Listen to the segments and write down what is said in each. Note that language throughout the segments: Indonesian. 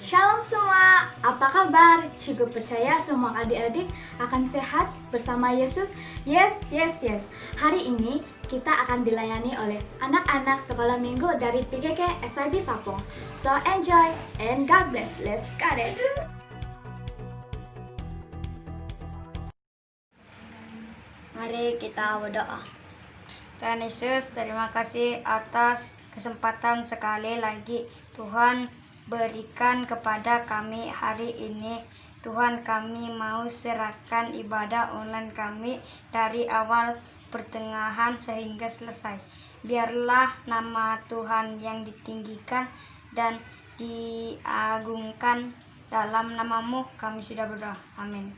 Shalom semua, apa kabar? Cukup percaya semua adik-adik akan sehat bersama Yesus? Yes. Hari ini kita akan dilayani oleh anak-anak sekolah minggu dari PGK SIB Sapong. So enjoy and God bless. Let's get it! Mari kita berdoa. Tuhan Yesus, terima kasih atas kesempatan sekali lagi Tuhan berikan kepada kami hari ini. Tuhan, kami mau serahkan ibadah online kami dari awal, pertengahan sehingga selesai. Biarlah nama Tuhan yang ditinggikan dan diagungkan. Dalam namamu kami sudah berdoa. Amin.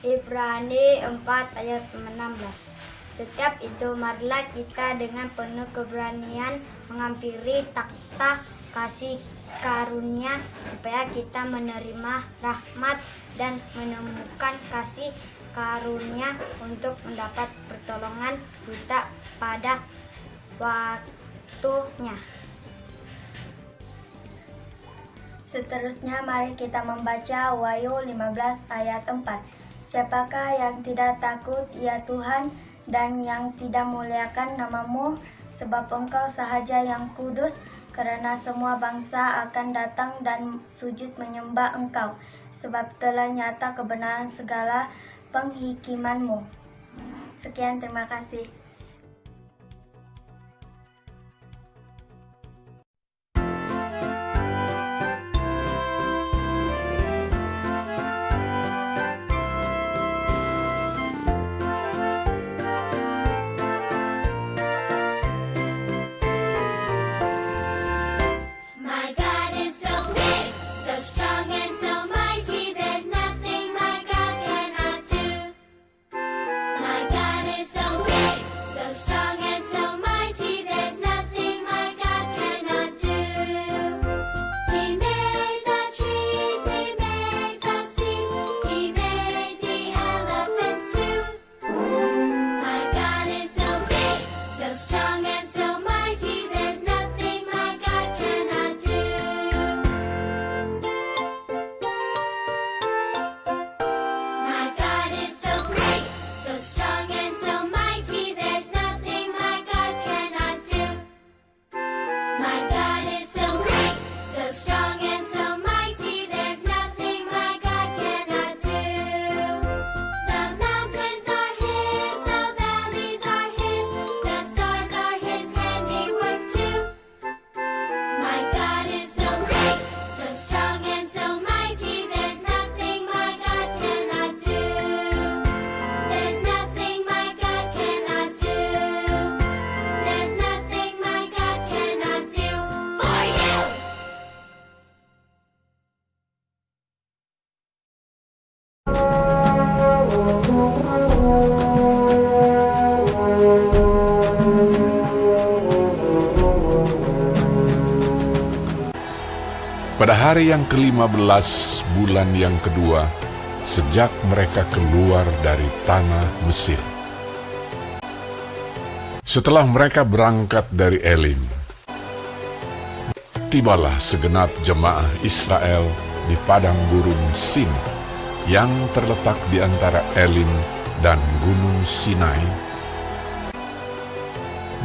Ibrani 4 ayat 16. Setiap itu marilah kita dengan penuh keberanian menghampiri takhta kasih karunia supaya kita menerima rahmat dan menemukan kasih karunia untuk mendapat pertolongan kita pada waktunya. Seterusnya mari kita membaca Wahyu 15 ayat 4. Siapakah yang tidak takut ya Tuhan dan yang tidak muliakan namamu, sebab engkau sahaja yang kudus, karena semua bangsa akan datang dan sujud menyembah engkau, sebab telah nyata kebenaran segala penghikimanmu. Sekian, terima kasih. Pada hari yang ke-15 bulan yang kedua, sejak mereka keluar dari tanah Mesir. Setelah mereka berangkat dari Elim, tibalah segenap jemaah Israel di padang gurun Sin yang terletak di antara Elim dan Gunung Sinai.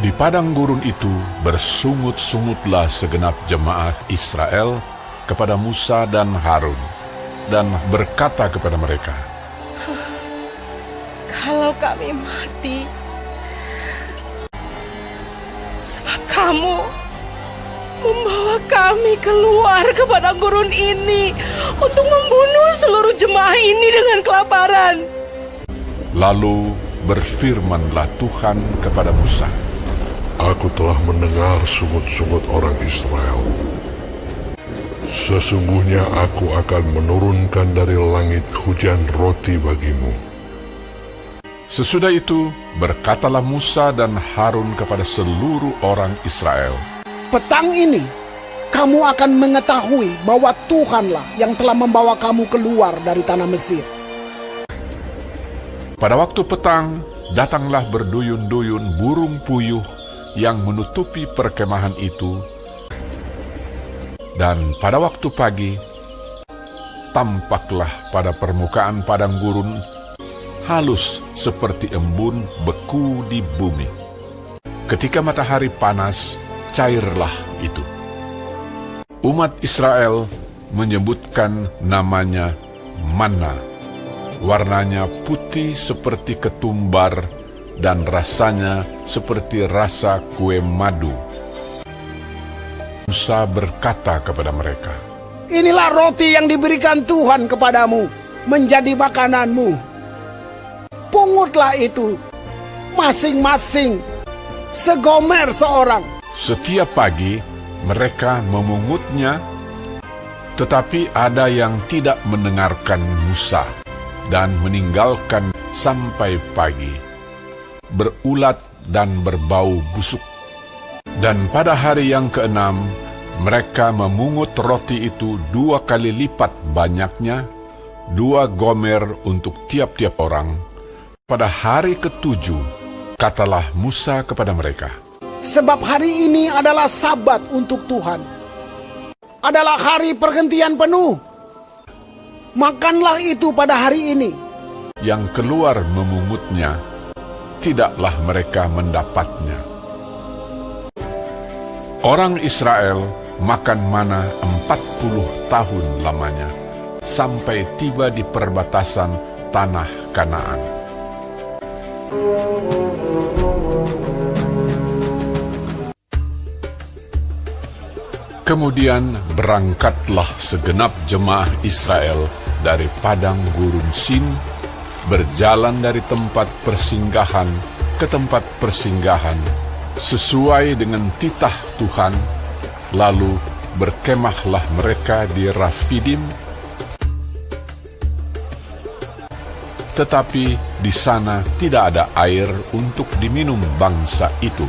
Di padang gurun itu bersungut-sungutlah segenap jemaah Israel kepada Musa dan Harun, dan berkata kepada mereka, "Kalau kami mati, sebab kamu membawa kami keluar ke padang gurun ini untuk membunuh seluruh jemaah ini dengan kelaparan." Lalu berfirmanlah Tuhan kepada Musa, "Aku telah mendengar sungut-sungut orang Israel. Sesungguhnya aku akan menurunkan dari langit hujan roti bagimu." Sesudah itu berkatalah Musa dan Harun kepada seluruh orang Israel, "Petang ini kamu akan mengetahui bahwa Tuhanlah yang telah membawa kamu keluar dari tanah Mesir." Pada waktu petang, datanglah berduyun-duyun burung puyuh yang menutupi perkemahan itu, dan pada waktu pagi, tampaklah pada permukaan padang gurun halus seperti embun beku di bumi. Ketika matahari panas, cairlah itu. Umat Israel menyebutkan namanya manna. Warnanya putih seperti ketumbar dan rasanya seperti rasa kue madu. Musa berkata kepada mereka, Inilah roti yang diberikan Tuhan kepadamu, menjadi makananmu. Pungutlah itu, masing-masing, segomer seorang. setiap pagi mereka memungutnya, tetapi ada yang tidak mendengarkan Musa dan meninggalkan sampai pagi, berulat dan berbau busuk. Dan pada hari yang keenam, mereka memungut roti itu 2 kali lipat banyaknya, 2 gomer untuk tiap-tiap orang. Pada hari ke-7, katalah Musa kepada mereka, Sebab hari ini adalah Sabat untuk Tuhan. Adalah hari pergantian penuh. Makanlah itu pada hari ini. yang keluar memungutnya, tidaklah mereka mendapatnya. Orang Israel makan mana 40 tahun lamanya, sampai tiba di perbatasan tanah Kanaan. Kemudian berangkatlah segenap jemaah Israel dari padang gurun Sin, berjalan dari tempat persinggahan ke tempat persinggahan, sesuai dengan titah Tuhan, lalu berkemahlah mereka di Rafidim. Tetapi di sana tidak ada air untuk diminum bangsa itu.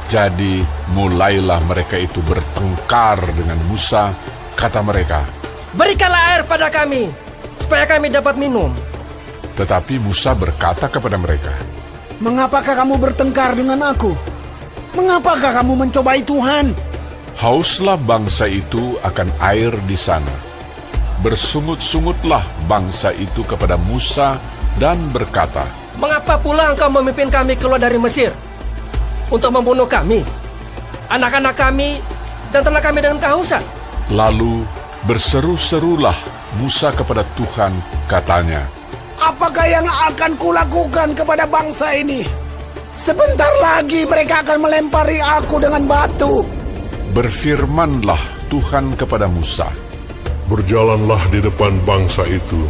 Jadi mulailah mereka itu bertengkar dengan Musa. Kata mereka, Berikanlah air pada kami, supaya kami dapat minum. tetapi Musa berkata kepada mereka, Mengapakah kamu bertengkar dengan aku? Mengapakah kamu mencobai Tuhan? hauslah bangsa itu akan air di sana. Bersungut-sungutlah bangsa itu kepada Musa dan berkata, Mengapa pula engkau memimpin kami keluar dari Mesir untuk membunuh kami, anak-anak kami, dan ternak kami dengan kehausan? lalu berseru-serulah Musa kepada Tuhan, katanya, Apakah yang akan kulakukan kepada bangsa ini? Sebentar lagi mereka akan melempari aku dengan batu. Berfirmanlah Tuhan kepada Musa, Berjalanlah di depan bangsa itu.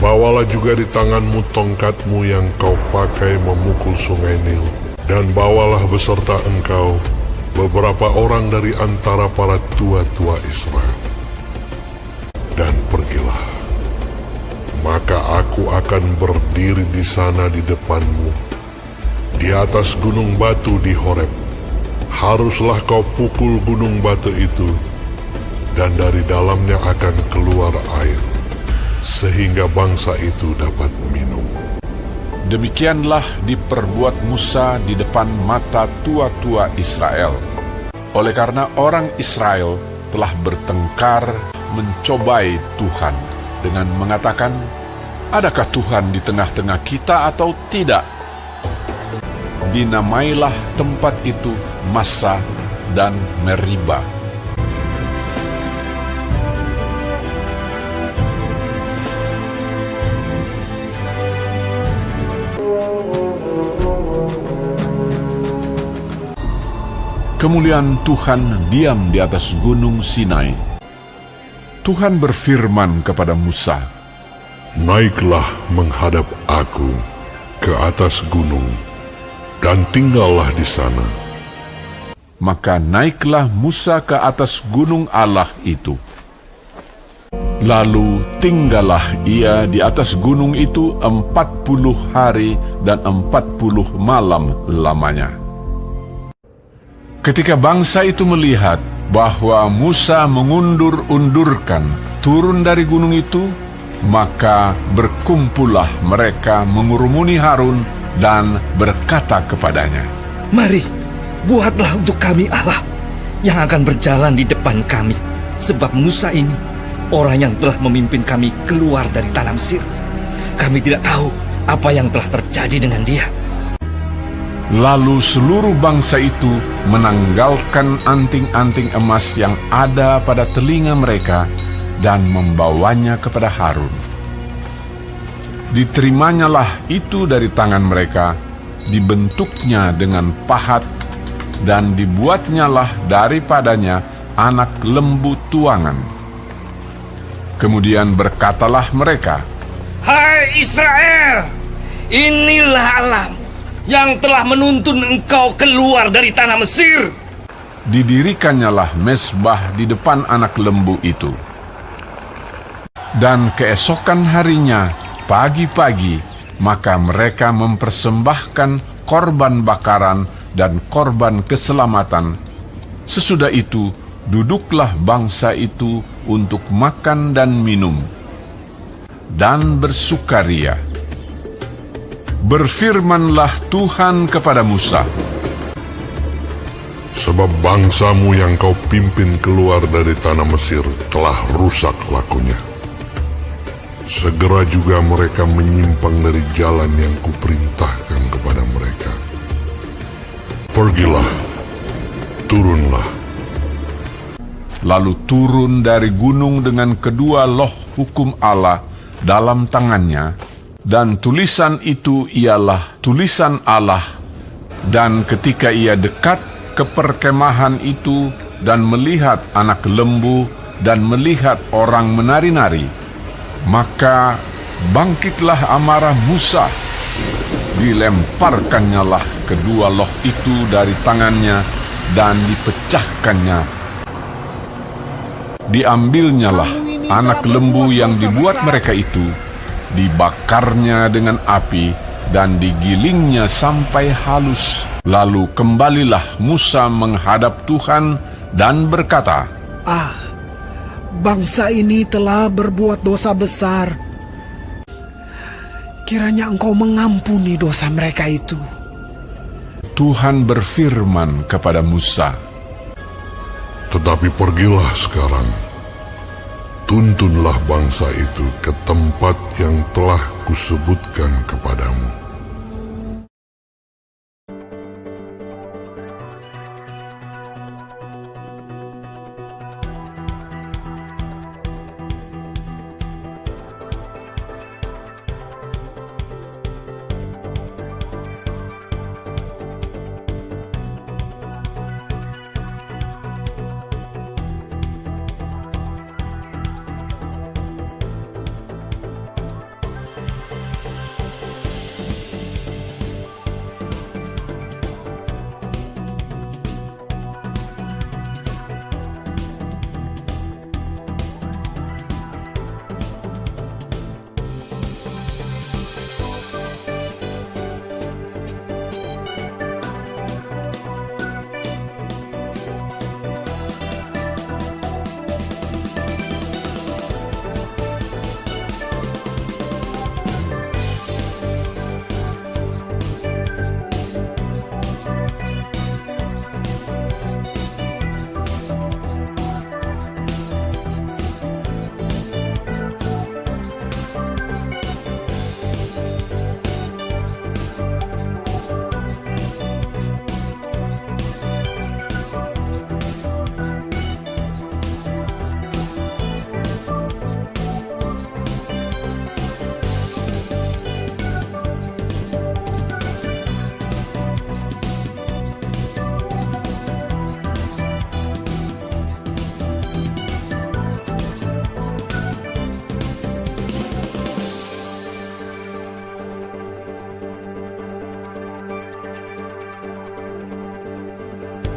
Bawalah juga di tanganmu tongkatmu yang kau pakai memukul sungai Nil. Dan bawalah beserta engkau beberapa orang dari antara para tua-tua Israel. Dan pergilah. Maka aku akan berdiri di sana di depanmu, di atas gunung batu di Horeb. Haruslah kau pukul gunung batu itu, dan dari dalamnya akan keluar air, sehingga bangsa itu dapat minum. Demikianlah diperbuat Musa di depan mata tua-tua Israel. Oleh karena orang Israel telah bertengkar mencobai Tuhan dengan mengatakan, Adakah Tuhan di tengah-tengah kita atau tidak? Dinamailah tempat itu Massa dan Meriba. Kemuliaan Tuhan diam di atas gunung Sinai. Tuhan berfirman kepada Musa, Naiklah menghadap aku ke atas gunung, dan tinggallah di sana. Maka naiklah Musa ke atas gunung Allah itu. Lalu tinggallah ia di atas gunung itu 40 hari dan 40 malam lamanya. Ketika bangsa itu melihat bahwa Musa mengundur-undurkan turun dari gunung itu, Maka berkumpullah mereka mengurumuni Harun dan berkata kepadanya, Mari, buatlah untuk kami Allah yang akan berjalan di depan kami. Sebab Musa ini orang yang telah memimpin kami keluar dari tanah Mesir. Kami tidak tahu apa yang telah terjadi dengan dia. Lalu seluruh bangsa itu menanggalkan anting-anting emas yang ada pada telinga mereka dan membawanya kepada Harun. Diterimanya itu dari tangan mereka, dibentuknya dengan pahat, dan dibuatnyalah daripadanya anak lembu tuangan. Kemudian berkatalah mereka, Hai Israel, inilah Allahmu yang telah menuntun engkau keluar dari tanah Mesir. Didirikannya mezbah di depan anak lembu itu. Dan keesokan harinya, pagi-pagi, maka mereka mempersembahkan korban bakaran dan korban keselamatan. Sesudah itu, duduklah bangsa itu untuk makan dan minum, dan bersukaria. Berfirmanlah Tuhan kepada Musa, Sebab bangsamu yang kau pimpin keluar dari tanah Mesir telah rusak lakunya. Segera juga mereka menyimpang dari jalan yang kuperintahkan kepada mereka. Pergilah, turunlah. lalu turun dari gunung dengan kedua loh hukum Allah dalam tangannya, dan tulisan itu ialah tulisan Allah. Dan ketika ia dekat ke perkemahan itu dan melihat anak lembu dan melihat orang menari-nari, maka bangkitlah amarah Musa. Dilemparkannyalah kedua loh itu dari tangannya dan dipecahkannya. Diambilnyalah anak lembu yang dibuat mereka itu, dibakarnya dengan api dan digilingnya sampai halus. Lalu kembalilah Musa menghadap Tuhan dan berkata, Bangsa ini telah berbuat dosa besar. Kiranya Engkau mengampuni dosa mereka itu. Tuhan berfirman kepada Musa, Tetapi pergilah sekarang, tuntunlah bangsa itu ke tempat yang telah kusebutkan kepadamu.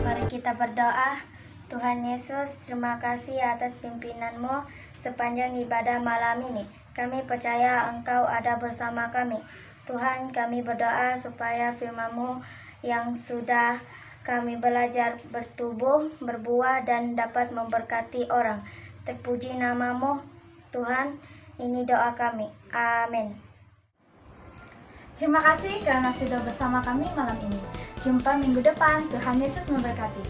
Mari kita berdoa. Tuhan Yesus, terima kasih atas pimpinan-Mu sepanjang ibadah malam ini. Kami percaya Engkau ada bersama kami. Tuhan, kami berdoa supaya firman-Mu yang sudah kami belajar bertumbuh, berbuah, dan dapat memberkati orang. Terpuji nama-Mu, Tuhan. Ini doa kami. Amin. Terima kasih karena sudah bersama kami malam ini. Jumpa minggu depan. Tuhan Yesus memberkati.